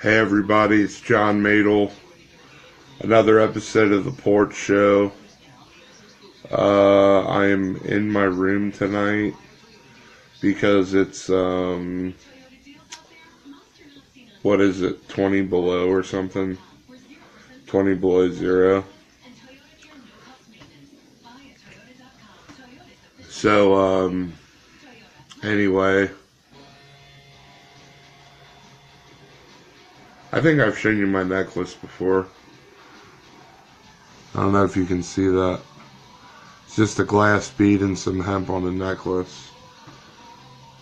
Hey everybody, it's John Madel. Another episode of the Porch Show. I am in my room tonight because it's, 20 below or something? 20 below zero. So, anyway, I think I've shown you my necklace before. I don't know if you can see that. It's just a glass bead and some hemp on the necklace.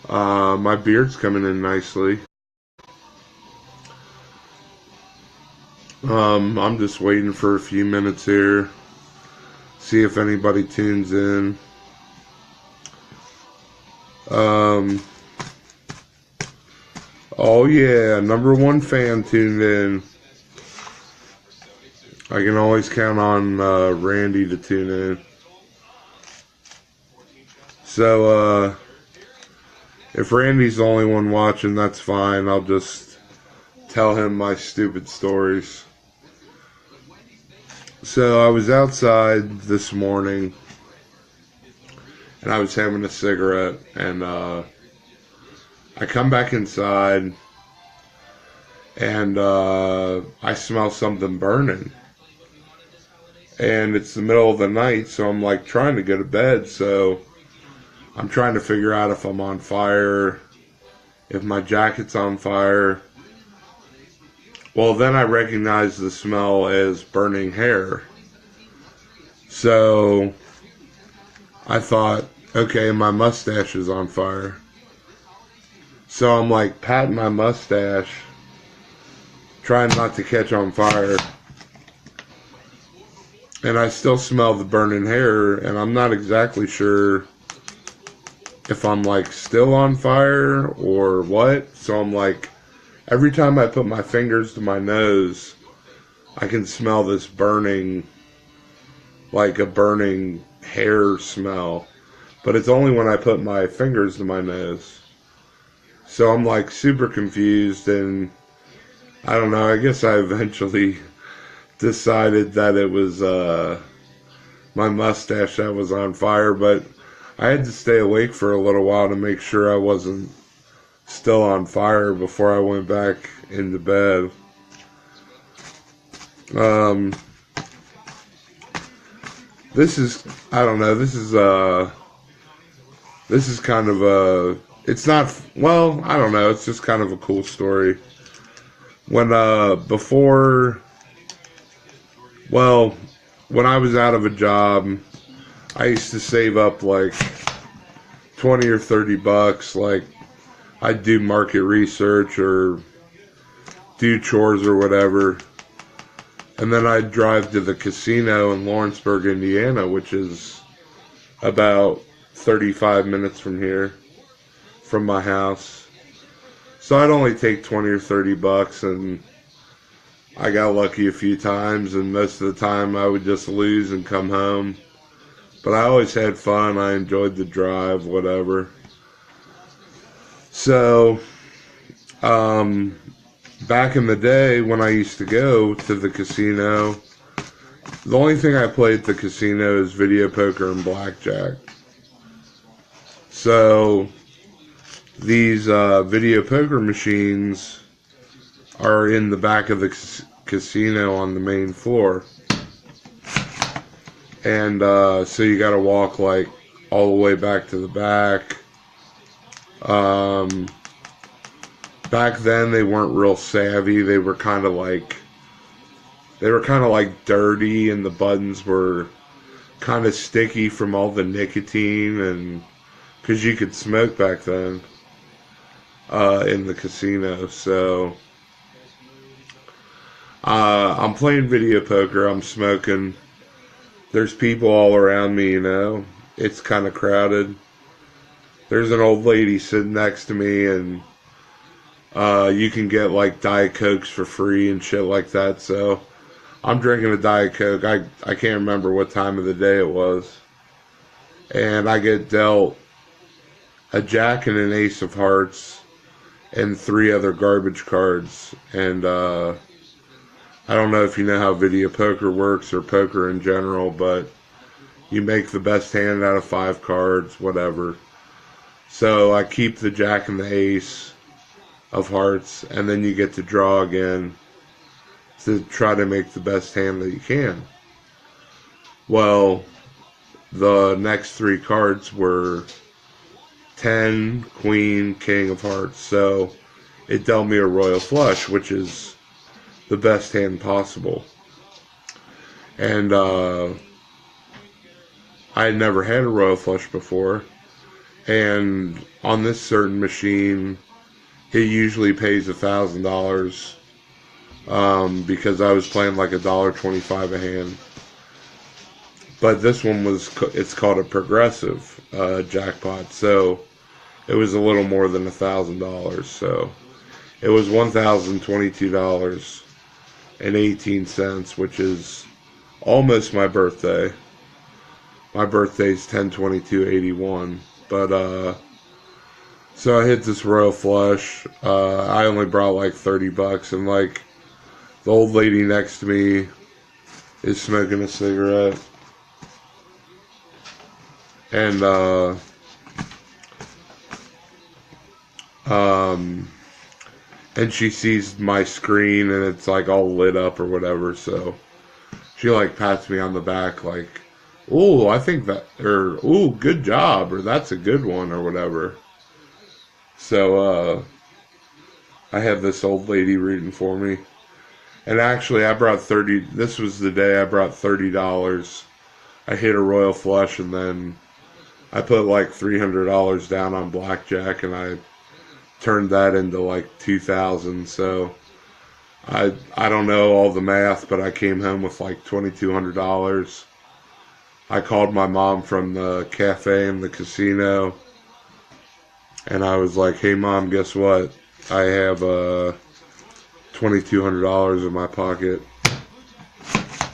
My beard's coming in nicely. I'm just waiting for a few minutes here. See if anybody tunes in. Oh yeah, #1 fan tuned in. I can always count on Randy to tune in. So, if Randy's the only one watching, that's fine. I'll just tell him my stupid stories. So, I was outside this morning, and I was having a cigarette, and I come back inside, and I smell something burning. And it's the middle of the night, so I'm like trying to go to bed, so I'm trying to figure out if I'm on fire, if my jacket's on fire. Well, then I recognize the smell as burning hair. So I thought, okay, my mustache is on fire. So I'm like patting my mustache, trying not to catch on fire. And I still smell the burning hair, and I'm not exactly sure if I'm like still on fire or what. So I'm like, every time I put my fingers to my nose, I can smell this burning, like a burning hair smell. But it's only when I put my fingers to my nose. So I'm like super confused, and I don't know, I guess I eventually decided that it was my mustache that was on fire, but I had to stay awake for a little while to make sure I wasn't still on fire before I went back into bed. This is, I don't know, this is kind of a, it's not, well, I don't know, it's just kind of a cool story. When, when I was out of a job, I used to save up like 20 or 30 bucks. Like, I'd do market research or do chores or whatever. And then I'd drive to the casino in Lawrenceburg, Indiana, which is about 35 minutes from here, from my house. So I'd only take 20 or 30 bucks, and I got lucky a few times, and most of the time I would just lose and come home. But I always had fun. I enjoyed the drive, whatever. So, back in the day when I used to go to the casino, the only thing I played at the casino is video poker and blackjack. So, these video poker machines are in the back of the casino on the main floor. And so you gotta walk like all the way back to the back. Back then they weren't real savvy. They were kind of like dirty, and the buttons were kind of sticky from all the nicotine, and because you could smoke back then in the casino. So I'm playing video poker, I'm smoking. There's people all around me, you know. It's kind of crowded. There's an old lady sitting next to me, and you can get like Diet Cokes for free and shit like that. So I'm drinking a Diet Coke. I can't remember what time of the day it was. And I get dealt a jack and an ace of hearts. and 3 other garbage cards. And I don't know if you know how video poker works or poker in general, but you make the best hand out of 5 cards, whatever. So I keep the jack and the ace of hearts, and then you get to draw again to try to make the best hand that you can. Well, the next 3 cards were 10, Queen, King of Hearts. So it dealt me a royal flush, which is the best hand possible. And I had never had a royal flush before. And on this certain machine, it usually pays $1,000 because I was playing like $1.25 a hand. But this one it's called a progressive jackpot, so it was a little more than $1,000. So it was $1,022.18, which is almost my birthday. My birthday's 10/22/81. But so I hit this royal flush. I only brought like $30, and like the old lady next to me is smoking a cigarette. And and she sees my screen and it's like all lit up or whatever, so she like pats me on the back like, "Oh, I think that," or "Oh, good job," or "That's a good one," or whatever. So I have this old lady rooting for me. And actually I brought this was the day I brought $30. I hit a royal flush, and then I put like $300 down on blackjack, and I turned that into like 2,000. So I don't know all the math, but I came home with like $2,200. I called my mom from the cafe in the casino, and I was like, "Hey Mom, guess what? I have $2,200 in my pocket,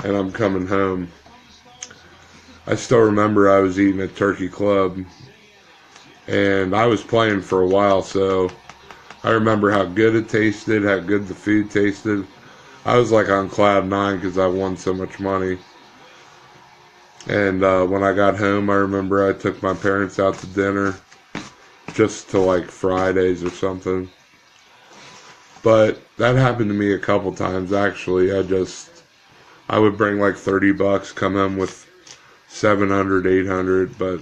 and I'm coming home." I still remember I was eating at Turkey Club, and I was playing for a while, so I remember how good it tasted, how good the food tasted. I was like on cloud 9 because I won so much money. And when I got home, I remember I took my parents out to dinner, just to like Fridays or something. But that happened to me a couple times, actually. I would bring like $30, come home with 700, 800, but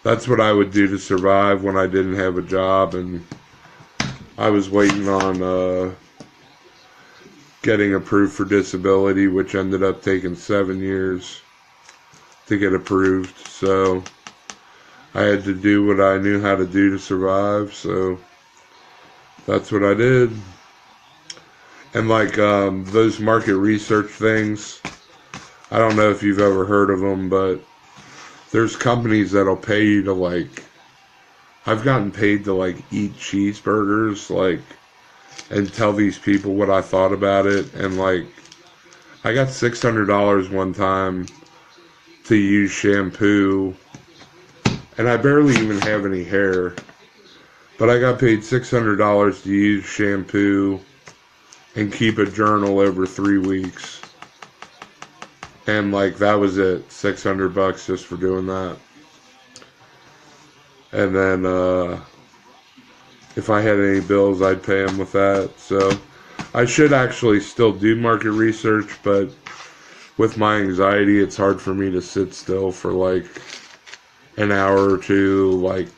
that's what I would do to survive when I didn't have a job, and I was waiting on getting approved for disability, which ended up taking 7 years to get approved. So I had to do what I knew how to do to survive, so that's what I did. And like those market research things, I don't know if you've ever heard of them, but there's companies that'll pay you to like, I've gotten paid to like eat cheeseburgers, like, and tell these people what I thought about it. And like, I got $600 one time to use shampoo, and I barely even have any hair, but I got paid $600 to use shampoo and keep a journal over 3 weeks. And like, that was it, $600 just for doing that. And then if I had any bills, I'd pay them with that. So I should actually still do market research, but with my anxiety, it's hard for me to sit still for like an hour or two. Like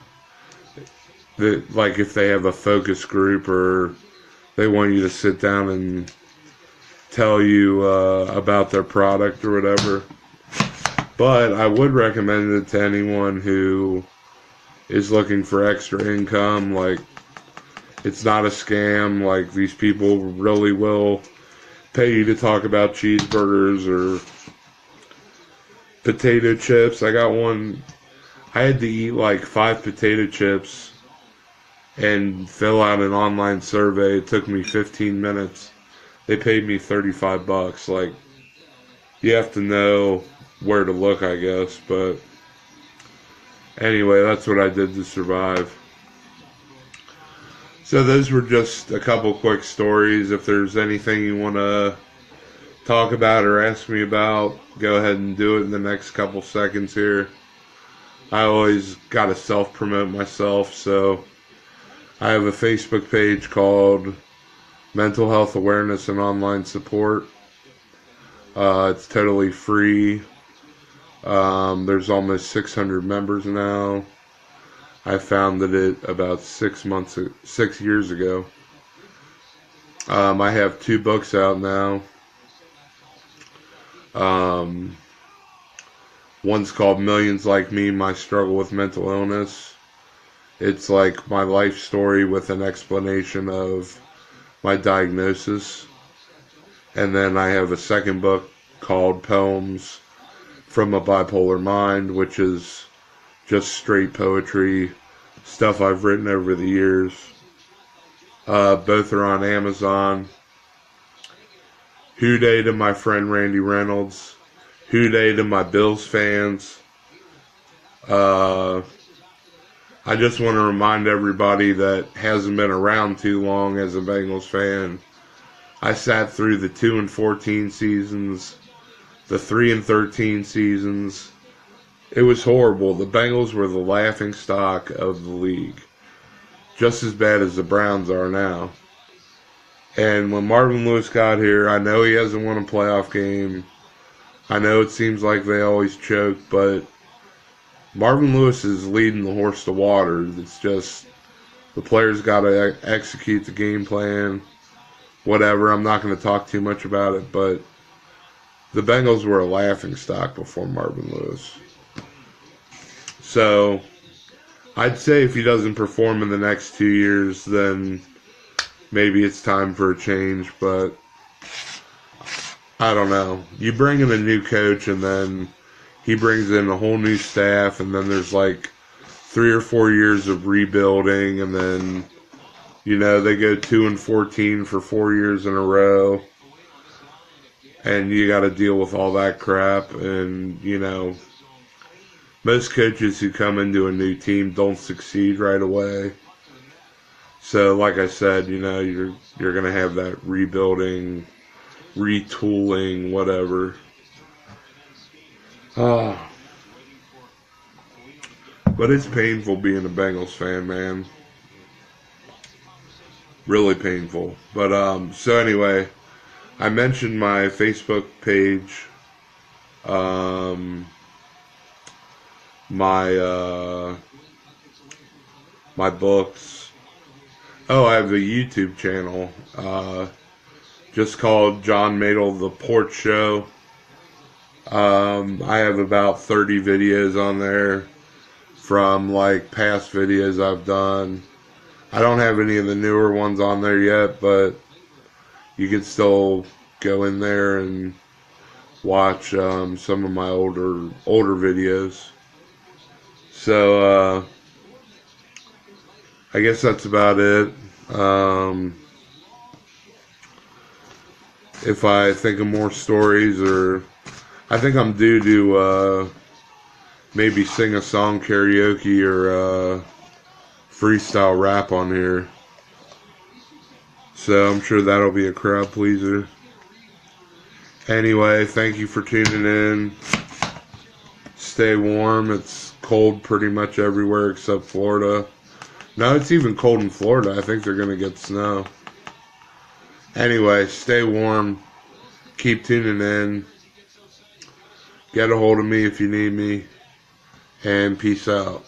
if they have a focus group or they want you to sit down and tell you about their product or whatever. But I would recommend it to anyone who is looking for extra income. Like, it's not a scam. Like, these people really will pay you to talk about cheeseburgers or potato chips. I got one, I had to eat like 5 potato chips and fill out an online survey. It took me 15 minutes. They paid me $35. Like, you have to know where to look, I guess. But anyway, that's what I did to survive. So those were just a couple quick stories. If there's anything you want to talk about or ask me about, go ahead and do it in the next couple seconds here. I always got to self-promote myself, so I have a Facebook page called Mental Health Awareness and Online Support. It's totally free. There's almost 600 members now. I founded it about 6 years ago. I have 2 books out now. One's called Millions Like Me, My Struggle with Mental Illness. It's like my life story with an explanation of my diagnosis. And then I have a second book called Poems from a Bipolar Mind, which is just straight poetry, stuff I've written over the years. Both are on Amazon. Hooday to my friend Randy Reynolds. Hooday to my Bills fans. I just want to remind everybody that hasn't been around too long as a Bengals fan. I sat through the 2-14 seasons, the 3-13 seasons. It was horrible. The Bengals were the laughing stock of the league. Just as bad as the Browns are now. And when Marvin Lewis got here, I know he hasn't won a playoff game. I know it seems like they always choke, but Marvin Lewis is leading the horse to water. It's just the players got to execute the game plan. Whatever, I'm not going to talk too much about it, but the Bengals were a laughing stock before Marvin Lewis. So I'd say if he doesn't perform in the next 2 years, then maybe it's time for a change, but I don't know. You bring in a new coach, and then he brings in a whole new staff, and then there's like 3 or 4 years of rebuilding, and then, you know, they go 2-14 for 4 years in a row, and you got to deal with all that crap. And, you know, most coaches who come into a new team don't succeed right away. So, like I said, you know, you're going to have that rebuilding, retooling, whatever. But it's painful being a Bengals fan, man. Really painful. But, so anyway, I mentioned my Facebook page, my books. Oh, I have a YouTube channel, just called John Madel The Porch Show. I have about 30 videos on there from like past videos I've done. I don't have any of the newer ones on there yet, but you can still go in there and watch some of my older videos. So I guess that's about it. If I think of more stories, or I think I'm due to maybe sing a song karaoke or freestyle rap on here. So I'm sure that'll be a crowd pleaser. Anyway, thank you for tuning in. Stay warm. It's cold pretty much everywhere except Florida. No, it's even cold in Florida. I think they're going to get snow. Anyway, stay warm. Keep tuning in. Get a hold of me if you need me. And peace out.